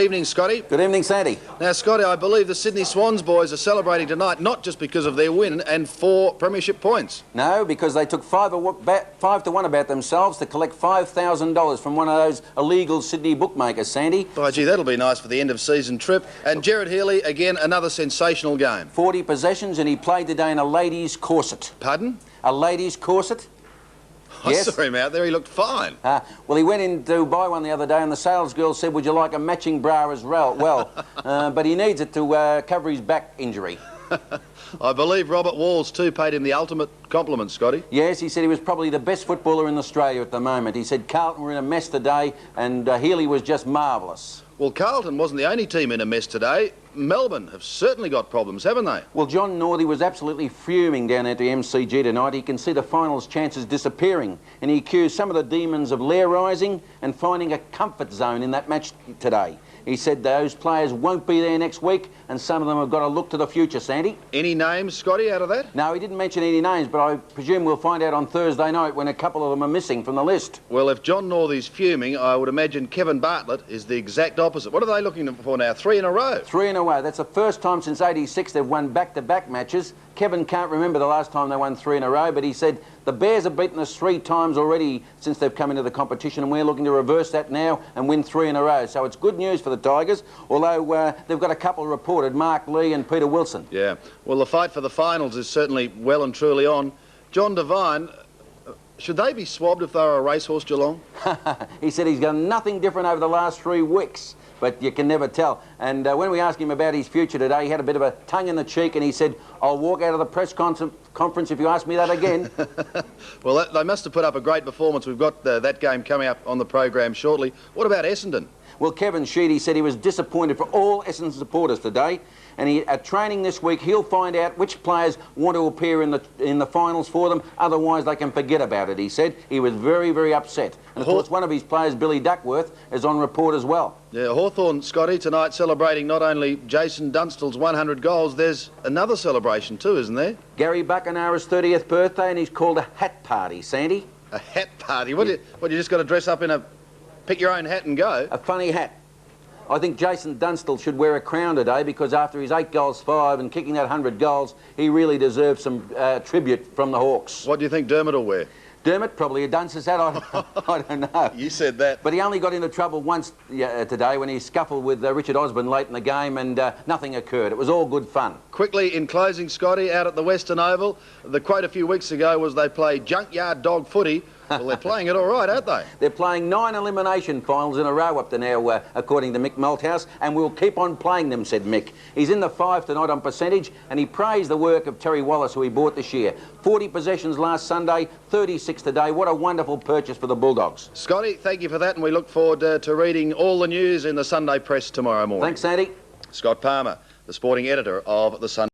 Evening, Scotty. Good evening, Sandy. Now, Scotty, I believe the Sydney Swans boys are celebrating tonight, not just because of their win and 4 premiership points. No, because they took 5 to 1 about themselves to collect $5,000 from one of those illegal Sydney bookmakers, Sandy. By gee, that'll be nice for the end-of-season trip. And Jared Healy, again, another sensational game. 40 possessions, and he played today in a ladies' corset. Pardon? A ladies' corset? I Yes. saw him out there. He looked fine. Well, he went in to buy one the other day, and the sales girl said, "Would you like a matching bra as well?" But he needs it to cover his back injury. I believe Robert Walls, too, paid him the ultimate compliment, Scotty. Yes, he said he was probably the best footballer in Australia at the moment. He said Carlton were in a mess today, and Healy was just marvellous. Well, Carlton wasn't the only team in a mess today. Melbourne have certainly got problems, haven't they? Well, John Northey was absolutely fuming down at the MCG tonight. He can see the finals chances disappearing, and he accused some of the demons of lair-rising and finding a comfort zone in that match today. He said those players won't be there next week, and some of them have got to look to the future, Sandy. Any names, Scotty, out of that? No, he didn't mention any names, but I presume we'll find out on Thursday night when a couple of them are missing from the list. Well, if John Northey's fuming, I would imagine Kevin Bartlett is the exact opposite. What are they looking for now? 3 in a row? 3 in a row. That's the first time since '86 they've won back-to-back matches. Kevin can't remember the last time they won 3 in a row, but he said the Bears have beaten us 3 times already since they've come into the competition, and we're looking to reverse that now and win 3 in a row. So it's good news for the Tigers, although they've got a couple reported, Mark Lee and Peter Wilson. Yeah. Well, the fight for the finals is certainly well and truly on. John Devine, should they be swabbed if they were a racehorse, Geelong? He said he's done nothing different over the last 3 weeks, but you can never tell. And when we asked him about his future today, he had a bit of a tongue in the cheek, and he said, "I'll walk out of the press conference if you ask me that again." Well, they must have put up a great performance. We've got that game coming up on the program shortly. What about Essendon? Well, Kevin Sheedy said he was disappointed for all Essendon supporters today, and at training this week he'll find out which players want to appear in the finals for them, otherwise they can forget about it. He said he was very, very upset. And of course one of his players, Billy Duckworth, is on report as well. Yeah, Hawthorn, Scotty, tonight celebrating not only Jason Dunstall's 100 goals, there's another celebration too, isn't there? Gary Buckenara's 30th birthday, and he's called a hat party, Sandy. A hat party? What, you just got to dress up in a... pick your own hat and go? A funny hat. I think Jason Dunstall should wear a crown today, because after his 8 goals 5 and kicking that 100 goals, he really deserves some tribute from the Hawks. What do you think Dermot will wear? Dermot, probably a dunce's hat, I don't know. You said that. But he only got into trouble once today when he scuffled with Richard Osborne late in the game, and nothing occurred. It was all good fun. Quickly, in closing, Scotty, out at the Western Oval, the quote a few weeks ago was they play junkyard dog footy. Well, they're playing it all right, aren't they? They're playing 9 elimination finals in a row up to now, according to Mick Malthouse, and we'll keep on playing them, said Mick. He's in the 5 tonight on percentage, and he praised the work of Terry Wallace, who he bought this year. 40 possessions last Sunday, 36 today. What a wonderful purchase for the Bulldogs. Scotty, thank you for that, and we look forward to reading all the news in the Sunday Press tomorrow morning. Thanks, Sandy. Scott Palmer, the sporting editor of the Sunday